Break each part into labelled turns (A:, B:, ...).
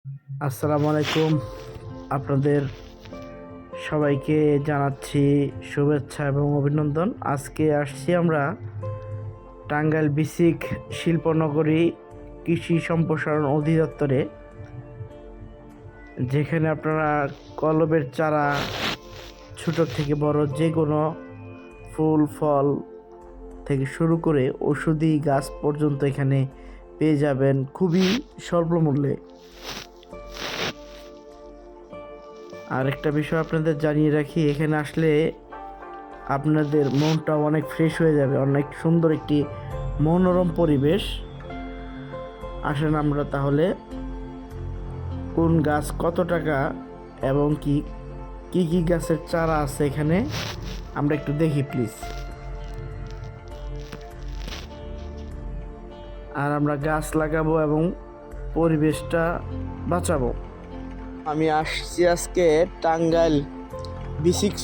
A: আসসালামু আলাইকুম। আপনাদের সবাইকে জানাচ্ছি শুভেচ্ছা এবং অভিনন্দন। আজকে আসছি আমরা টাঙ্গাইল বিসিক শিল্পনগরী কৃষি সম্প্রসারণ অধিদপ্তরে, যেখানে আপনারা কলমের চারা ছোট থেকে বড় যে কোনো ফুল ফল থেকে শুরু করে ঔষধি গাছ পর্যন্ত এখানে পেয়ে যাবেন খুবই স্বল্প মূল্যে। আর একটা বিষয় আপনাদের জানিয়ে রাখি, এখানে আসলে আপনাদের মনটা অনেক ফ্রেশ হয়ে যাবে। অনেক সুন্দর একটি মনোরম পরিবেশ। আসেন আমরা তাহলে কোন গাছ কত টাকা এবং কি কি গাছের চারা আছে এখানে আমরা একটু দেখি প্লিজ। আর আমরা গাছ লাগাবো এবং পরিবেশটা বাঁচাবো। আমি আসছি আজকে টাঙ্গাইল বিসিক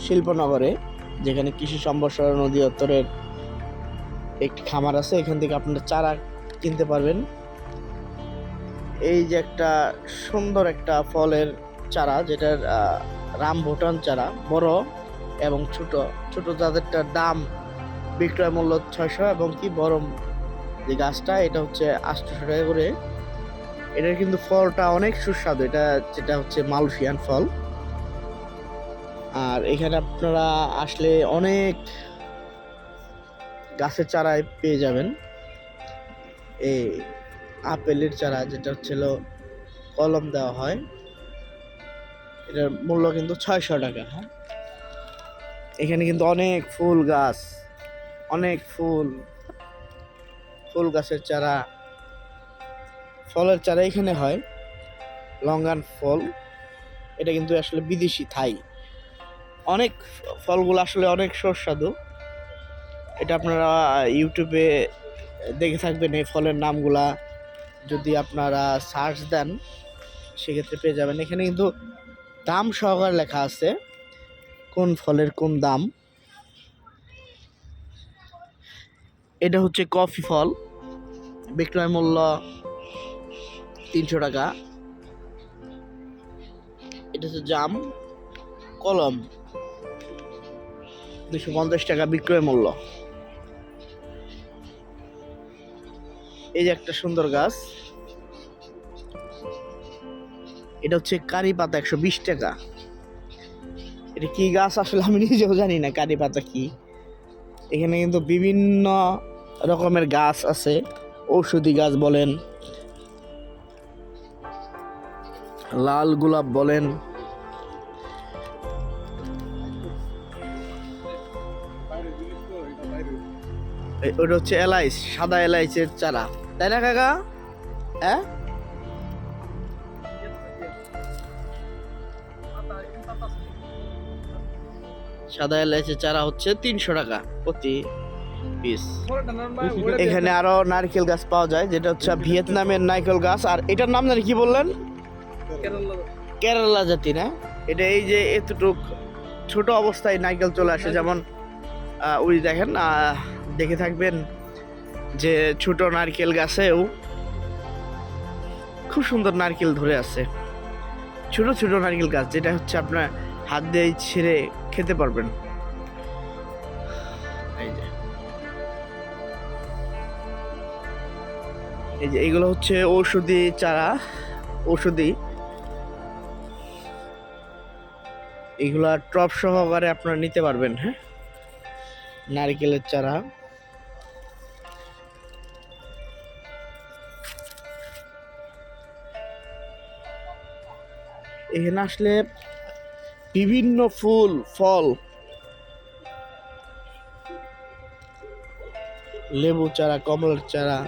A: শিল্পনগরে, যেখানে কৃষি সম্প্রসারণ অধিদপ্তরের একটি খামার আছে। এখান থেকে আপনারা চারা কিনতে পারবেন। এই যে একটা সুন্দর একটা ফলের চারা, যেটার রামভুটান চারা, বড় এবং ছোট ছোট, যাদেরটার দাম বিক্রয় মূল্য 600 এবং কি বড় যে গাছটা এটা হচ্ছে 800 টাকা করে। এটার কিন্তু ফলটা অনেক সুস্বাদু, এটা যেটা হচ্ছে মালয়েশিয়ান ফল। আর এখানে আপনারা আসলে অনেক গাছের চারাই পেয়ে যাবেন। এই আপেলের চারা, যেটা হচ্ছিল কলম দেওয়া হয়, এটার মূল্য কিন্তু 600 টাকা। হ্যাঁ, এখানে কিন্তু অনেক ফুল গাছ, অনেক ফুল গাছের চারা, ফলের চারা এখানে হয়। লঙ্গান ফল, এটা কিন্তু আসলে বিদেশি থাই। অনেক ফলগুলো আসলে অনেক সুস্বাদু। এটা আপনারা ইউটিউবে দেখে থাকবেন এই ফলের নামগুলা, যদি আপনারা সার্চ দেন সেক্ষেত্রে পেয়ে যাবেন। এখানে কিন্তু দাম সহকারে লেখা আছে কোন ফলের কোন দাম। এটা হচ্ছে কফি ফল, বিক্রয় মূল্য 300 টাকা। এটা হচ্ছে জাম কলম, 250 টাকা বিক্রয় মূল্য। এই যে একটা সুন্দর গাছ, এটা হচ্ছে কারি পাতা, 120 টাকা। এটা কি গাছ আসলে আমি নিজেও জানি না কারি পাতা কি। এখানে কিন্তু বিভিন্ন রকমের গাছ আছে, ঔষধি গাছ বলেন, লাল গোলাপ বলেন, ওটা হচ্ছে এলাইচ, সাদা এলাইচের চারা, তাই না কাকা? হ্যাঁ, সাদা এলাইচের চারা হচ্ছে 300 টাকা প্রতি পিস। এখানে আরো নারকেল গাছ পাওয়া যায়, যেটা হচ্ছে ভিয়েতনামের নারকেল গাছ। আর এটার নাম জানি কি বললেন? কেরালা জাতি না? এটা এই যে এতটুক ছোট অবস্থায় নারকেল চলে আসে, যেমন ওই দেখেন, দেখে থাকবেন যে ছোট নারকেল গাছেও খুব সুন্দর নারকেল ধরে আছে। ছোট ছোট নারকেল গাছ, যেটা হচ্ছে আপনার হাত দিয়ে ছিঁড়ে খেতে পারবেন। এই যে এগুলো হচ্ছে ঔষধি চারা, ঔষধি। এগুলা টপ সহকারে আপনারা নিতে পারবেন। হ্যাঁ, নারকেলের চারা। এখানে আসলে বিভিন্ন ফুল ফল, লেবু চারা, কমলার চারা,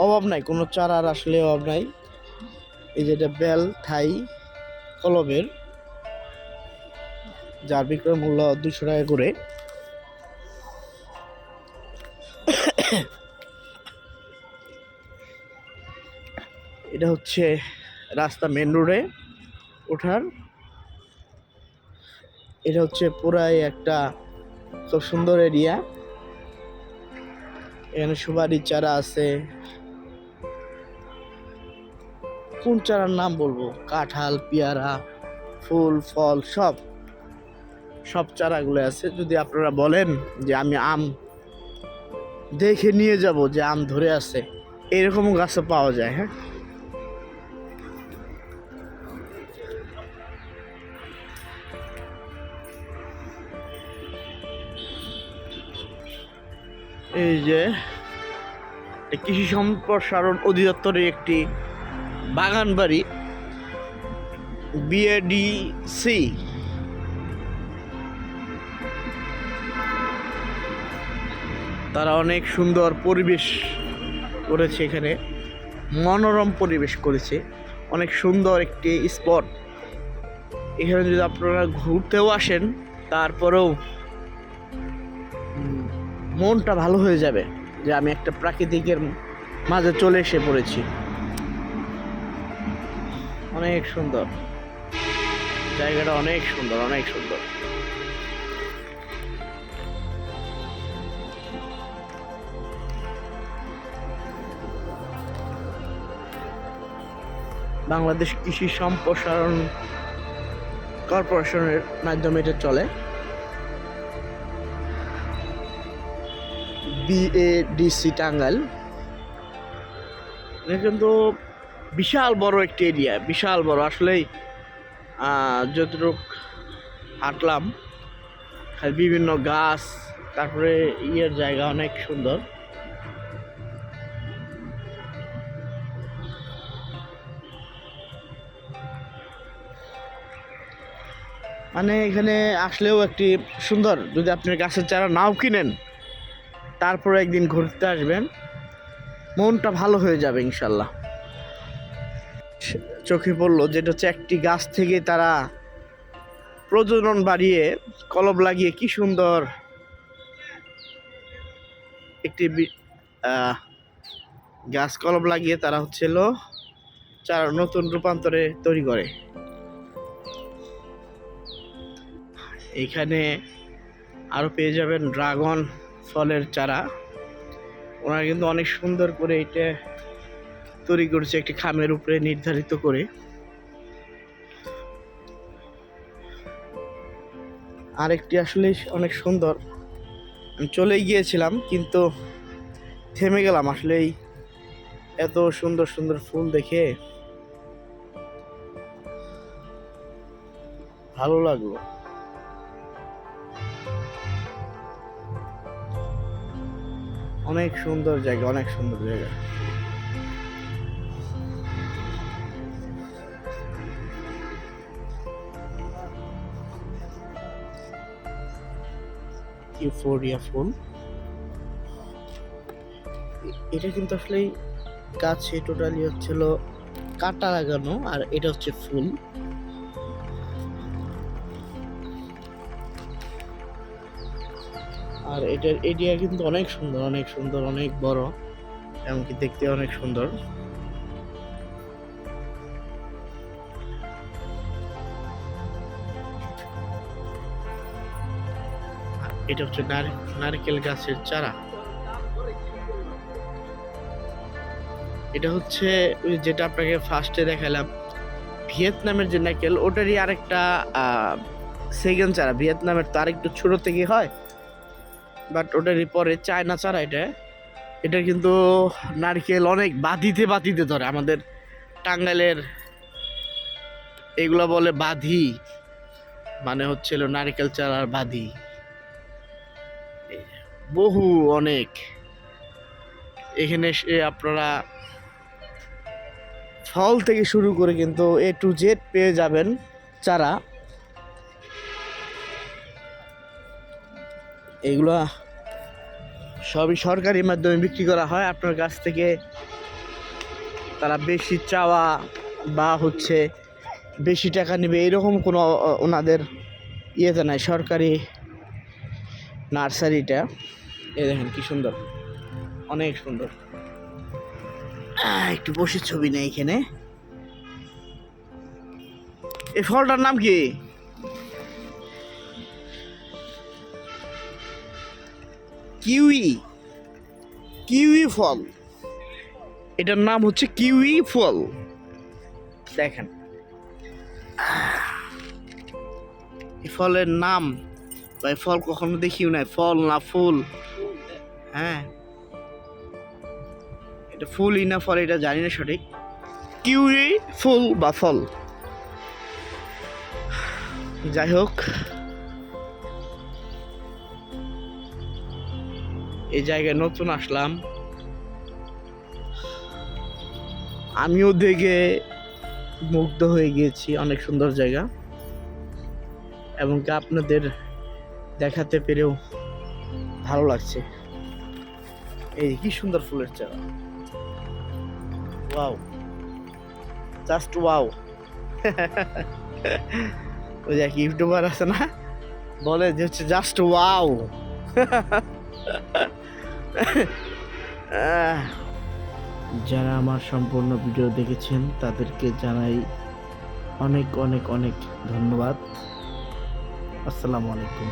A: অভাব নাই, কোনো চারার আসলে অভাব নাই। এই যেটা বেল থাই কলমের, যার বিক্রয় মূল্য 200 টাকা করে। এটা হচ্ছে রাস্তা মেন রোডে ওঠার। এটা হচ্ছে পুরাই একটা খুব সুন্দর এরিয়া। এখানে সুপারির চারা আছে, কোন চারার নাম বলবো, কাঁঠাল, পেয়ারা, ফুল ফল সব চারাগুলো আছে। যদি আপনারা বলেন যে আমি আম দেখে নিয়ে যাব যে আম ধরে আছে, এরকমও গাছও পাওয়া যায়। হ্যাঁ, এই যে কৃষি সম্প্রসারণ অধিদপ্তরের একটি বাগান বাড়ি, বিএডিসি। তারা অনেক সুন্দর পরিবেশ করেছে, এখানে মনোরম পরিবেশ করেছে, অনেক সুন্দর একটি স্পট। এখানে যদি আপনারা ঘুরতেও আসেন, তারপরেও মনটা ভালো হয়ে যাবে যে আমি একটা প্রাকৃতিকের মাঝে চলে এসে পড়েছি। অনেক সুন্দর জায়গাটা, অনেক সুন্দর, অনেক সুন্দর। বাংলাদেশ কৃষি সম্প্রসারণ কর্পোরেশনের মাধ্যমে এটা চলে, বিএডিসি টাঙ্গাইল। এটা কিন্তু বিশাল বড় একটি এরিয়া, বিশাল বড়। আসলেই যতটুক হাঁটলাম, বিভিন্ন গাছ, তারপরে জায়গা অনেক সুন্দর। মানে এখানে আসলেও একটি সুন্দর, যদি আপনি গাছের চারা নাও কিনেন, তারপরে একদিন ঘুরতে আসবেন, মনটা ভালো হয়ে যাবে ইনশাল্লাহ। চোখে পড়লো যেটা হচ্ছে একটি গাছ থেকে তারা প্রজনন বাড়িয়ে কলম লাগিয়ে কি সুন্দর একটি গাছ কলম লাগিয়ে তারা চারা নতুন রূপান্তরে তৈরি করে। এখানে আরো পেয়ে যাবেন ড্রাগন ফলের চারা। ওনারা কিন্তু অনেক সুন্দর করে এটা তৈরি করেছে, একটি খামের উপরে নির্ধারিত করে। আরেকটি আসলে অনেক সুন্দর, আমি চলে গিয়েছিলাম কিন্তু থেমে গেলাম। আসলেই এত সুন্দর সুন্দর ফুল দেখে ভালো লাগলো। অনেক সুন্দর জায়গা, অনেক সুন্দর জায়গা। ইউফোরিয়া ফুল, এটা কিন্তু আসলে গাছে টোটালি হচ্ছিল কাঁটা লাগানো, আর এটা হচ্ছে ফুল। আর এটার এরিয়া কিন্তু অনেক সুন্দর, অনেক সুন্দর, অনেক বড়, এমনকি দেখতে অনেক সুন্দর। এটা হচ্ছে নারকেল গাছের চারা। এটা হচ্ছে যেটা আপনাকে ফার্স্টে দেখালাম, ভিয়েতনামের যে নারকেল, ওটারই আরেকটা সেকেন্ড চারা। ভিয়েতনামের তো আরেকটু ছোট থেকে হয়, বাট ওটারই পরে চায়না চারা। এটা কিন্তু নারকেল অনেক বাতিতে ধরে। আমাদের টাঙ্গাইলের এগুলা বলে বাধি, মানে হচ্ছিল নারকেল চারার বাধি। বহু অনেক এখানে আপনারা ফল থেকে শুরু করে কিন্তু A to Z পেয়ে যাবেন চারা। এগুলা সবই সরকারি মাধ্যমে বিক্রি করা হয়। আপনার কাছ থেকে তারা বেশি চাওয়া বা বেশি টাকা নেবে এরকম কোনো ওনাদের ইয়েতে নাই। সরকারি নার্সারিটা দেখেন কি সুন্দর, অনেক সুন্দর। একটু বসে ছবি নেই এখানে। এই ফলটার নাম কি? কিউই ফল। এটার নাম হচ্ছে কিউই ফল। দেখেন এই ফলের নাম বা এই ফল কখনো দেখিও নাই, ফল না ফুল। হ্যাঁ, এটা ফুলই না ফল এটা জানি না সঠিক। কিউই ফুল বা ফল, যাই হোক এই জায়গায় নতুন আসলাম, আমিও দেখে মুগ্ধ হয়ে গিয়েছি। অনেক সুন্দর জায়গা, এবং কি আপনাদের দেখাতে পেরেও ভালো লাগছে। এই কি সুন্দর ফুলের চারা, ওয়াও, জাস্ট ওয়াও। ওই যে এক ইউটিউবার আছে না, বলে যে হচ্ছে জাস্ট ওয়াও। যারা আমার সম্পূর্ণ ভিডিও দেখেছেন তাদেরকে জানাই অনেক অনেক অনেক ধন্যবাদ। আসসালামু আলাইকুম।